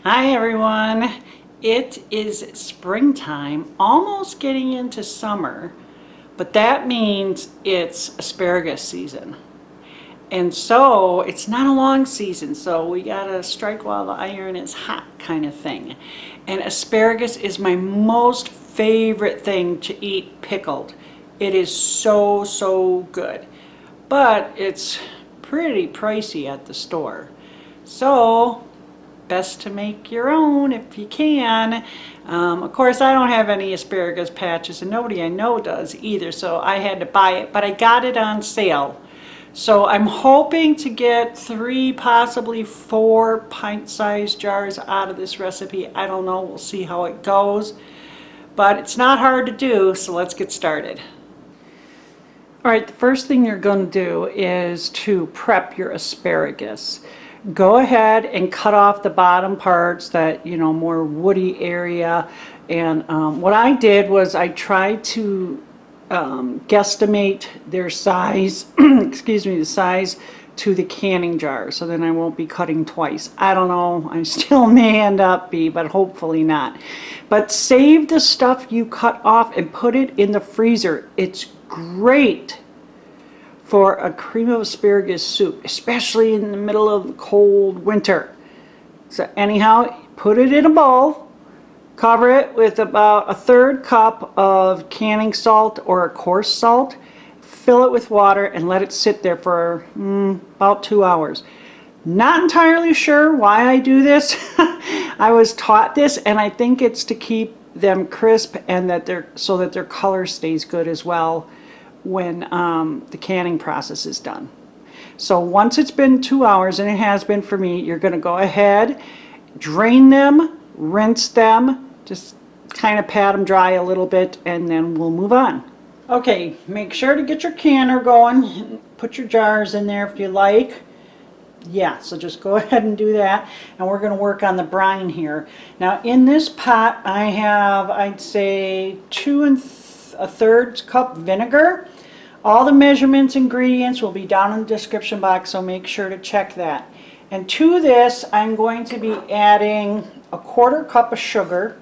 Hi everyone. It is springtime, almost getting into summer, but that means it's asparagus season. And so it's not a long season, so we gotta strike while the iron is hot kind of thing. And asparagus is my most favorite thing to eat pickled. It is so good. But it's pretty pricey at the store. So best to make your own if you can. Of course, I don't have any asparagus patches, and nobody I know does either, so I had to buy it, but I got it on sale. So I'm hoping to get 3, possibly 4 pint-sized jars out of this recipe. I don't know, we'll see how it goes. But it's not hard to do, so let's get started. All right, the first thing you're going to do is to prep your asparagus. Go ahead and cut off the bottom parts, that more woody area. And what I did was I tried to guesstimate their size, excuse me, the size to the canning jar, so then I won't be cutting twice. I don't know, I still may end up but hopefully not. But save the stuff you cut off and put it in the freezer. It's great for a cream of asparagus soup, especially in the middle of the cold winter. So anyhow, put it in a bowl, cover it with about 1/3 cup of canning salt or a coarse salt, fill it with water and let it sit there for about 2 hours. Not entirely sure why I do this. I was taught this, and I think it's to keep them crisp and so that their color stays good as well when the canning process is done. So once it's been 2 hours, and it has been for me, you're going to go ahead, drain them, rinse them, just kind of pat them dry a little bit, and then we'll move on. Okay, make sure to get your canner going. Put your jars in there if you like. Yeah, so just go ahead and do that, and we're going to work on the brine here. Now in this pot I have, I'd say, 2 1/3 cup vinegar. All the measurements, ingredients will be down in the description box, so make sure to check that. And to this I'm going to be adding 1/4 cup of sugar.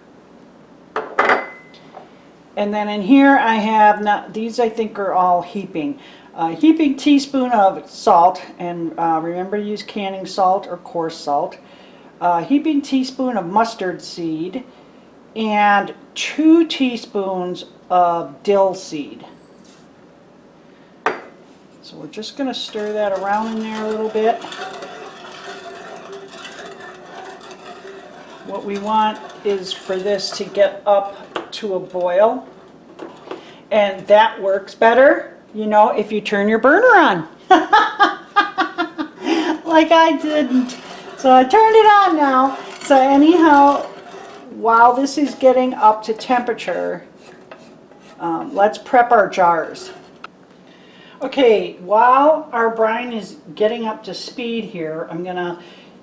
And then in here I have, these I think are all heaping. A heaping teaspoon of salt, and remember to use canning salt or coarse salt. A heaping teaspoon of mustard seed, and 2 teaspoons of dill seed. So we're just going to stir that around in there a little bit. What we want is for this to get up to a boil, and that works better, if you turn your burner on. Like I didn't. So I turned it on now. So anyhow, while this is getting up to temperature, let's prep our jars. Okay, while our brine is getting up to speed here, I'm going to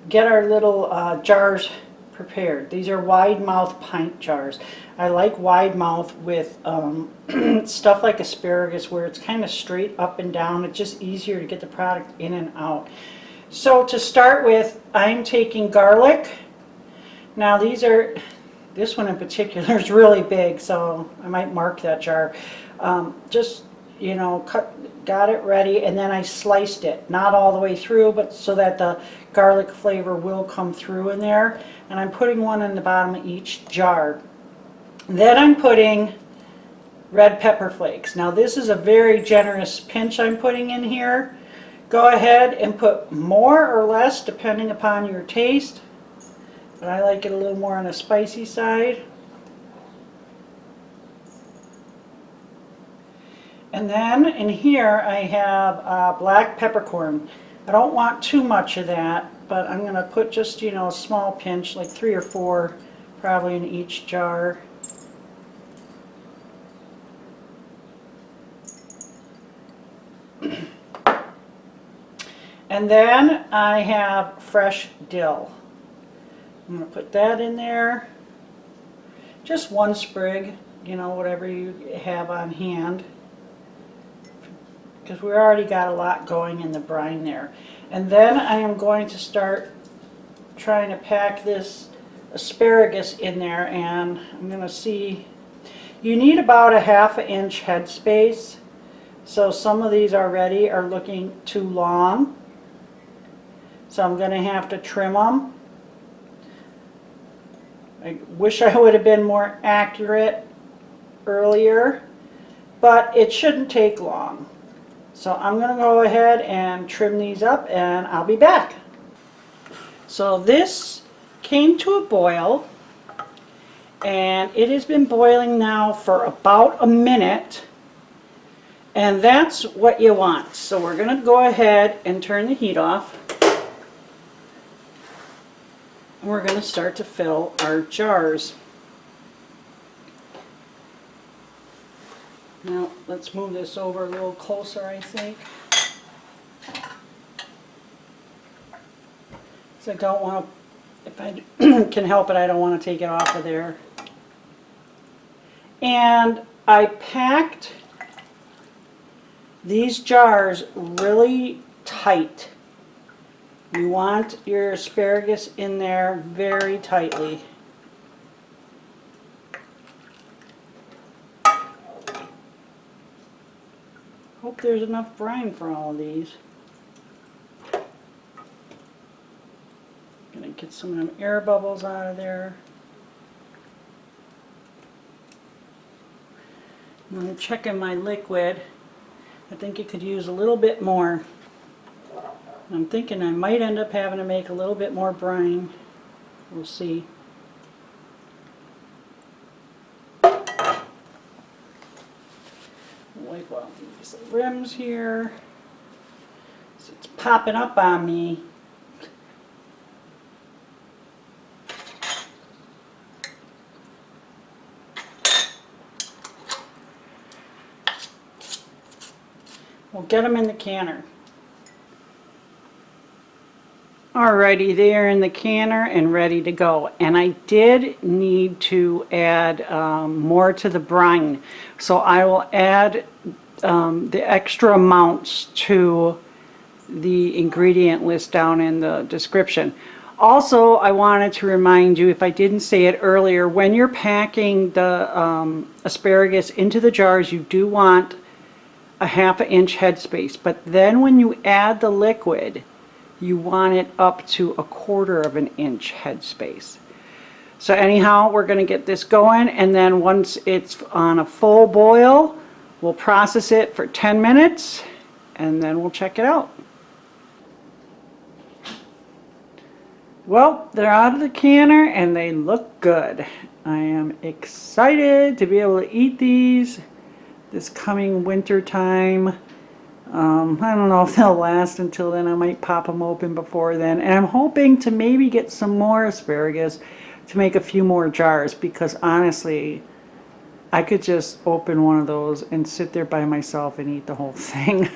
get our little jars prepared. These are wide mouth pint jars. I like wide mouth with stuff like asparagus, where it's kind of straight up and down. It's just easier to get the product in and out. So to start with, I'm taking garlic. Now this one in particular is really big, so I might mark that jar. Just got it ready, and then I sliced it, not all the way through, but so that the garlic flavor will come through in there. And I'm putting one in the bottom of each jar. Then I'm putting red pepper flakes. Now this is a very generous pinch I'm putting in here. Go ahead and put more or less depending upon your taste, but I like it a little more on the spicy side. And then in here I have black peppercorn. I don't want too much of that, but I'm going to put just, a small pinch, like 3 or 4 probably in each jar. And then I have fresh dill. I'm going to put that in there. Just 1 sprig, whatever you have on hand, because we already got a lot going in the brine there. And then I am going to start trying to pack this asparagus in there, and I'm going to see. You need about a 1/2 inch headspace. So some of these already are looking too long. So I'm going to have to trim them. I wish I would have been more accurate earlier, but it shouldn't take long. So I'm going to go ahead and trim these up, and I'll be back. So this came to a boil, and it has been boiling now for about a minute, and that's what you want. So we're going to go ahead and turn the heat off. We're going to start to fill our jars. Now let's move this over a little closer, I think. So I don't want to, if I can help it, I don't want to take it off of there. And I packed these jars really tight. You want your asparagus in there very tightly. Hope there's enough brine for all of these. Gonna get some of them air bubbles out of there. I'm checking my liquid. I think it could use a little bit more. I'm thinking I might end up having to make a little bit more brine. We'll see. Wipe off these rims here. So it's popping up on me. We'll get them in the canner. Alrighty, they are in the canner and ready to go. And I did need to add more to the brine. So I will add the extra amounts to the ingredient list down in the description. Also, I wanted to remind you, if I didn't say it earlier, when you're packing the asparagus into the jars, you do want a 1/2 inch headspace. But then when you add the liquid, you want it up to 1/4 inch headspace. So anyhow, we're going to get this going, and then once it's on a full boil, we'll process it for 10 minutes, and then we'll check it out. Well, they're out of the canner, and they look good. I am excited to be able to eat these this coming winter time. I don't know if they'll last until then. I might pop them open before then. And I'm hoping to maybe get some more asparagus to make a few more jars, because honestly, I could just open one of those and sit there by myself and eat the whole thing.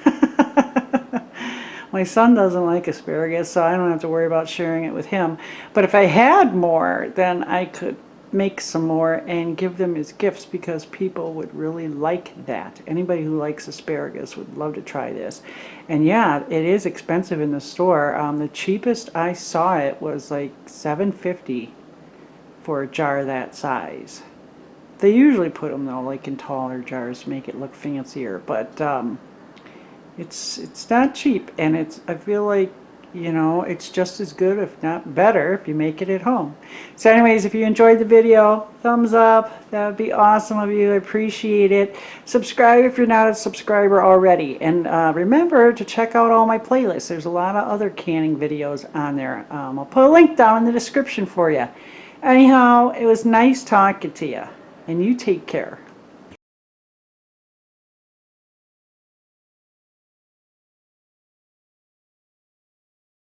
My son doesn't like asparagus, so I don't have to worry about sharing it with him. But if I had more, then I could make some more and give them as gifts, because people would really like that. Anybody who likes asparagus would love to try this. And yeah, it is expensive in the store. The cheapest I saw it was like $7.50 for a jar that size. They usually put them though like in taller jars to make it look fancier, but it's not cheap, and I feel like, you know, it's just as good, if not better, if you make it at home. So anyways, if you enjoyed the video, thumbs up. That would be awesome of you. I appreciate it. Subscribe if you're not a subscriber already. And remember to check out all my playlists. There's a lot of other canning videos on there. I'll put a link down in the description for you. Anyhow, it was nice talking to you. And you take care.